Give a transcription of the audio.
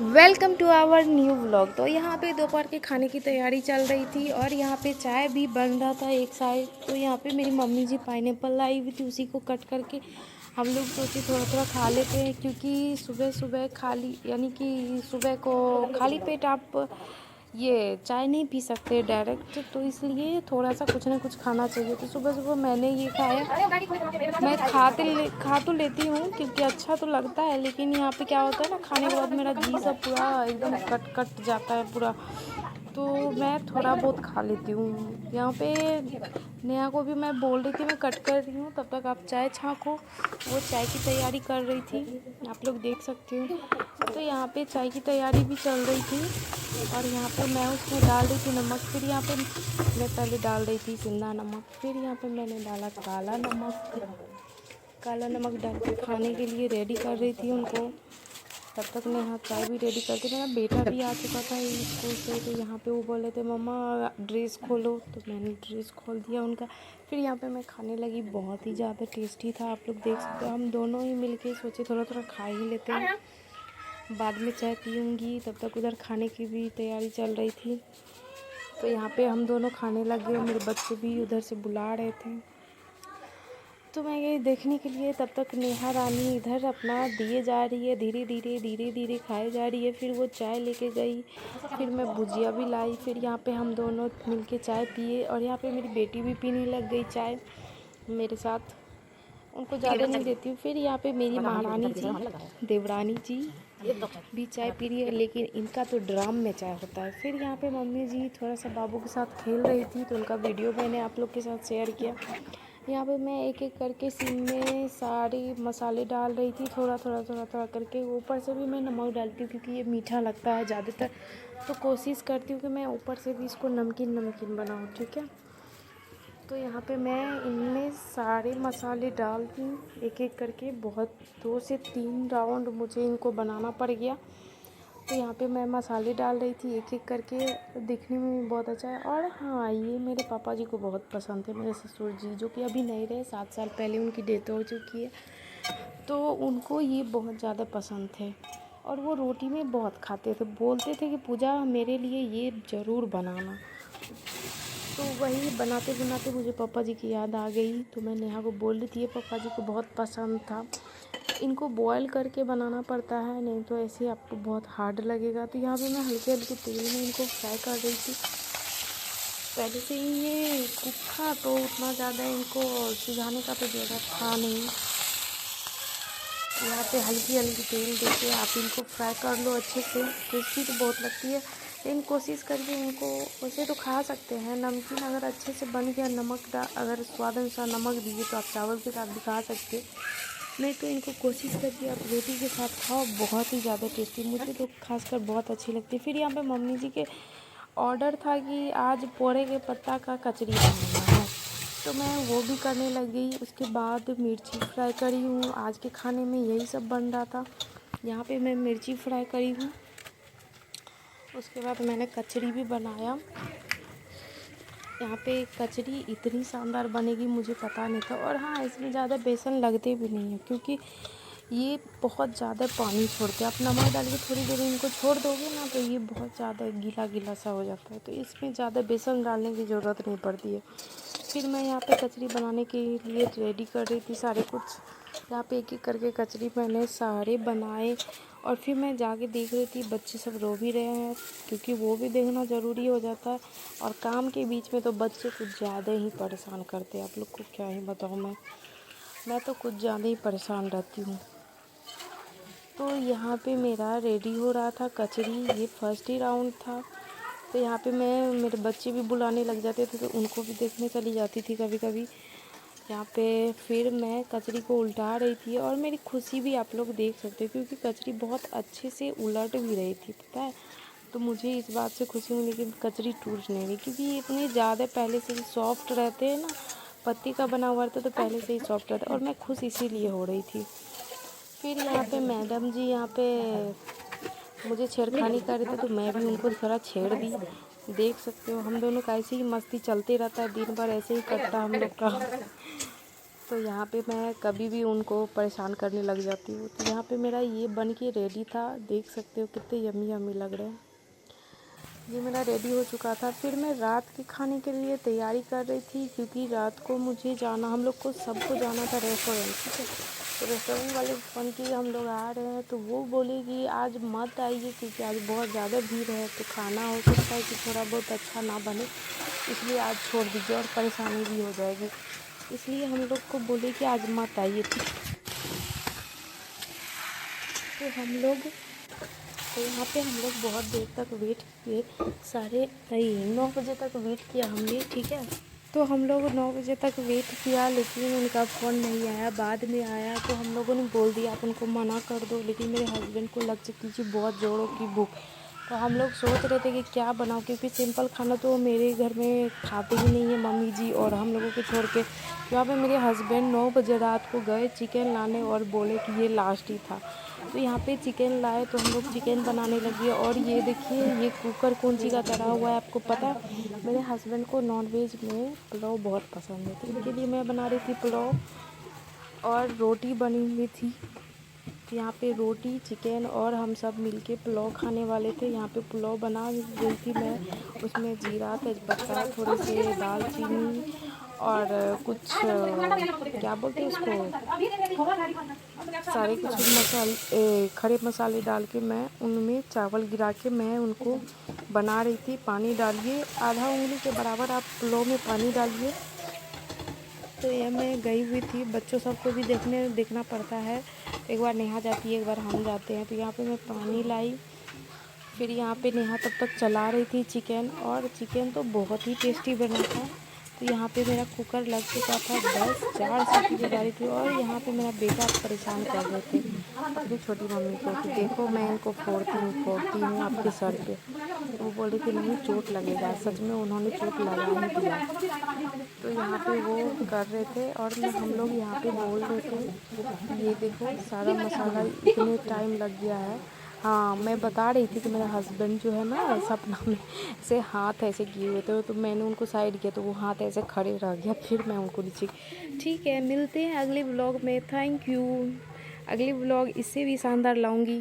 Welcome to our new vlog. तो यहाँ पे दोपहर के खाने की तैयारी चल रही थी और यहाँ पे चाय भी बन रहा था एक साइड। तो यहाँ पे मेरी मम्मी जी पाइनएप्पल लाई हुई थी, उसी को कट करके हम लोग सोचे थोड़ा थोड़ा खा लेते हैं, क्योंकि सुबह सुबह खाली यानी कि सुबह को खाली पेट आप ये चाय नहीं पी सकते डायरेक्ट, तो इसलिए थोड़ा सा कुछ ना कुछ खाना चाहिए। तो सुबह सुबह मैंने ये खाया। मैं खा तो लेती हूँ क्योंकि अच्छा तो लगता है, लेकिन यहाँ पे क्या होता है ना, खाने के बाद मेरा जी सब पूरा एकदम कट कट जाता है पूरा। तो मैं थोड़ा बहुत खा लेती हूँ। यहाँ पे नेहा को भी मैं बोल रही थी मैं कट कर रही हूँ, तब तक आप चाय छाँको। वो चाय की तैयारी कर रही थी, आप लोग देख सकते हो। तो यहाँ पे चाय की तैयारी भी चल रही थी और यहाँ पे मैं उसमें डाल रही थी नमक। फिर यहाँ पे मैं पहले डाल रही थी सिंधा नमक, फिर यहाँ पे मैंने डाला काला नमक। काला नमक डाल के खाने के लिए रेडी कर रही थी उनको। तब तक नेहा चाय भी रेडी करके, मेरा बेटा भी आ चुका था स्कूल से। तो यहाँ पे वो बोले थे मम्मा ड्रेस खोलो, तो मैंने ड्रेस खोल दिया उनका। फिर यहाँ पे मैं खाने लगी, बहुत ही ज़्यादा टेस्टी था, आप लोग देख सकते हो। हम दोनों ही मिलके सोचे थोड़ा थोड़ा खा ही लेते हैं, बाद में चाय पीऊँगी। तब तक उधर खाने की भी तैयारी चल रही थी। तो यहाँ पे हम दोनों खाने लग गए, मेरे बच्चे भी उधर से बुला रहे थे, तो मैं गई देखने के लिए। तब तक नेहा रानी इधर अपना दिए जा रही है, धीरे धीरे खाए जा रही है। फिर वो चाय लेके गई, फिर मैं भुजिया भी लाई। फिर यहाँ पे हम दोनों मिलके चाय पिए और यहाँ पे मेरी बेटी भी पीने लग गई चाय मेरे साथ। उनको ज़्यादा नहीं देती हूँ। फिर यहाँ पे मेरी महारानी जी, देवरानी जी भी चाय पी रही है, लेकिन इनका तो ड्राम में चाय होता है। फिर यहाँ पे मम्मी जी थोड़ा सा बाबू के साथ खेल रही थी, तो उनका वीडियो मैंने आप लोग के साथ शेयर किया। यहाँ पे मैं एक एक करके सीन में सारे मसाले डाल रही थी, थोड़ा थोड़ा थोड़ा थोड़ा करके। ऊपर से भी मैं नमक डालती हूँ क्योंकि ये मीठा लगता है ज़्यादातर, तो कोशिश करती हूँ कि मैं ऊपर से भी इसको नमकीन नमकीन बनाऊँ, ठीक है। तो यहाँ पे मैं इनमें सारे मसाले डालती हूँ एक एक करके। बहुत 2 से 3 राउंड मुझे इनको बनाना पड़ गया। तो यहाँ पे मैं मसाले डाल रही थी एक एक करके, दिखने में भी बहुत अच्छा है। और हाँ, ये मेरे पापा जी को बहुत पसंद थे, मेरे ससुर जी, जो कि अभी नहीं रहे, 7 साल पहले उनकी डेथ हो चुकी है। तो उनको ये बहुत ज़्यादा पसंद थे और वो रोटी में बहुत खाते थे, बोलते थे कि पूजा मेरे लिए ये ज़रूर बनाना। तो वही बनाते बनाते मुझे पापा जी की याद आ गई, तो मैं नेहा को बोल रही थी ये पापा जी को बहुत पसंद था। इनको बॉयल करके बनाना पड़ता है, नहीं तो ऐसे आपको बहुत हार्ड लगेगा। तो यहाँ पे मैं हल्के हल्के तेल में इनको फ्राई कर रही थी। पहले से ही ये कुक था, तो उतना ज़्यादा इनको सिझाने का तो ज़रूरत था नहीं। यहाँ पे हल्की हल्की तेल देके आप इनको फ्राई कर लो अच्छे से। टेस्टी तो बहुत लगती है, लेकिन कोशिश करके इनको वैसे तो खा सकते हैं। नमकीन अगर अच्छे से बन गया, नमक अगर स्वाद अनुसार नमक दिए तो आप चावल के साथ भी खा सकते, नहीं तो इनको कोशिश करिए आप रोटी के साथ खाओ, बहुत ही ज़्यादा टेस्टी। मुझे तो खासकर बहुत अच्छी लगती है। फिर यहाँ पे मम्मी जी के ऑर्डर था कि आज पोरे के पत्ता का कचरी बनाना है, तो मैं वो भी करने लग गई। उसके बाद मिर्ची फ्राई करी हूँ, आज के खाने में यही सब बन रहा था। यहाँ पे मैं मिर्ची फ्राई करी हूँ, उसके बाद मैंने कचरी भी बनाया। यहाँ पे कचरी इतनी शानदार बनेगी मुझे पता नहीं था। और हाँ, इसमें ज़्यादा बेसन लगते भी नहीं है, क्योंकि ये बहुत ज़्यादा पानी छोड़ते हैं। आप नमक डाल के थोड़ी देर इनको छोड़ दोगे ना, तो ये बहुत ज़्यादा गीला गीला सा हो जाता है, तो इसमें ज़्यादा बेसन डालने की ज़रूरत नहीं पड़ती है। फिर मैं यहाँ पे कचरी बनाने के लिए रेडी कर रही थी सारे कुछ। यहाँ पे एक एक करके कचरी मैंने सारे बनाए और फिर मैं जाके देख रही थी बच्चे सब रो भी रहे हैं, क्योंकि वो भी देखना ज़रूरी हो जाता है। और काम के बीच में तो बच्चे कुछ ज़्यादा ही परेशान करते हैं, आप लोग को क्या ही बताऊँ। मैं तो कुछ ज़्यादा ही परेशान रहती हूँ। तो यहाँ पे मेरा रेडी हो रहा था कचरी, ये फर्स्ट ही राउंड था। तो यहाँ पे मैं मेरे बच्चे भी बुलाने लग जाते थे, तो उनको भी देखने चली जाती थी कभी कभी। यहाँ पे फिर मैं कचरी को उल्टा रही थी और मेरी खुशी भी आप लोग देख सकते हो, क्योंकि कचरी बहुत अच्छे से उलट भी रही थी, पता है। तो मुझे इस बात से खुशी हुई कि कचरी टूट नहीं रही, क्योंकि ये इतने ज़्यादा पहले से ही सॉफ्ट रहते हैं ना, पत्ती का बना हुआ रहता तो पहले से ही सॉफ्ट रहता, और मैं खुश इसीलिए हो रही थी। फिर यहाँ पे मैडम जी यहाँ पे मुझे छेड़खानी कर रहे थे, तो मैं भी उनको थोड़ा छेड़ दी। देख सकते हो हम दोनों का ऐसे ही मस्ती चलते रहता है, दिन भर ऐसे ही कटता हम लोग का। तो यहाँ पे मैं कभी भी उनको परेशान करने लग जाती हूँ। तो यहाँ पे मेरा ये बन के रेडी था, देख सकते हो कितने यम्मी यम्मी लग रहे हैं। ये मेरा रेडी हो चुका था। फिर मैं रात के खाने के लिए तैयारी कर रही थी, क्योंकि रात को मुझे जाना, हम लोग को सबको जाना था रेस्टोरेंट, ठीक है। तो रेस्टोरेंट वाले फ़ोन किए, हम लोग आ रहे हैं, तो वो बोले कि आज मत आइए क्योंकि आज बहुत ज़्यादा भीड़ है, तो खाना हो सकता है कि थोड़ा बहुत अच्छा ना बने, इसलिए आज छोड़ दीजिए और परेशानी भी हो जाएगी, इसलिए हम लोग को बोले कि आज मत आइए, ठीक। तो यहाँ पे हम लोग बहुत देर तक वेट किए, 9:30 बजे तक वेट किया हमने, ठीक है। तो हम लोग 9 बजे तक वेट किया, लेकिन उनका फ़ोन नहीं आया। बाद में आया तो हम लोगों ने बोल दिया आप उनको मना कर दो, लेकिन मेरे हस्बैंड को लग चुकी थी बहुत ज़ोरों की भूख। तो हम लोग सोच रहे थे कि क्या बनाओ, क्योंकि सिंपल खाना तो मेरे घर में खाते ही नहीं है मम्मी जी और हम लोगों को छोड़ के। यहाँ पे मेरे हस्बैंड 9 बजे रात को गए चिकन लाने और बोले कि ये लास्ट ही था। तो यहाँ पे चिकन लाए तो हम लोग चिकन बनाने लगे। और ये देखिए ये कुकर कौन सी का धरा हुआ है, आपको पता है? मेरे हस्बैंड को नॉनवेज में पुलाव बहुत पसंद है, तो इनके लिए मैं बना रही थी पुलाव। और रोटी बनी हुई थी, तो यहाँ पे रोटी चिकन और हम सब मिलके पुलाव खाने वाले थे। यहाँ पे पुलाव बना रही थी मैं, उसमें जीरा तेजपत्ता थोड़े से दालचीनी और कुछ क्या बोलते हैं उसको, सारे कुछ खड़े मसाले डाल के मैं उनमें चावल गिरा के मैं उनको बना रही थी। पानी डालिए, आधा उंगली के बराबर आप पुलाव में पानी डालिए। तो ये मैं गई हुई थी, बच्चों सबको भी देखना पड़ता है, एक बार नेहा जाती है एक बार हम जाते हैं। तो यहाँ पे मैं पानी लाई, फिर यहाँ पे नेहा तब तक चला रही थी चिकन, और चिकन तो बहुत ही टेस्टी बना था। तो यहाँ पे मेरा कुकर लग चुका था, बस 4 सीटी बजा रही थी। और यहाँ पे मेरा बेटा परेशान कर रहे थे अपनी छोटी मम्मी को कि देखो मैं इनको फोड़ती हूँ आपके सर पे। तो वो बोल रही थी नहीं चोट लगेगा, सच में उन्होंने चोट लगा ही दिया। तो यहाँ पे वो कर रहे थे और हम लोग यहाँ पे बोल रहे थे ये देखो सारा मसाला इतने टाइम लग गया है। हाँ, मैं बता रही थी कि मेरा हस्बैंड जो है ना सपना में ऐसे हाथ ऐसे किए हुए थे, तो मैंने उनको साइड किया तो वो हाथ ऐसे खड़े रह गया, फिर मैं उनको नीचे। ठीक है, मिलते हैं अगले व्लॉग में। Thank you. अगले व्लॉग इससे भी शानदार लाऊंगी।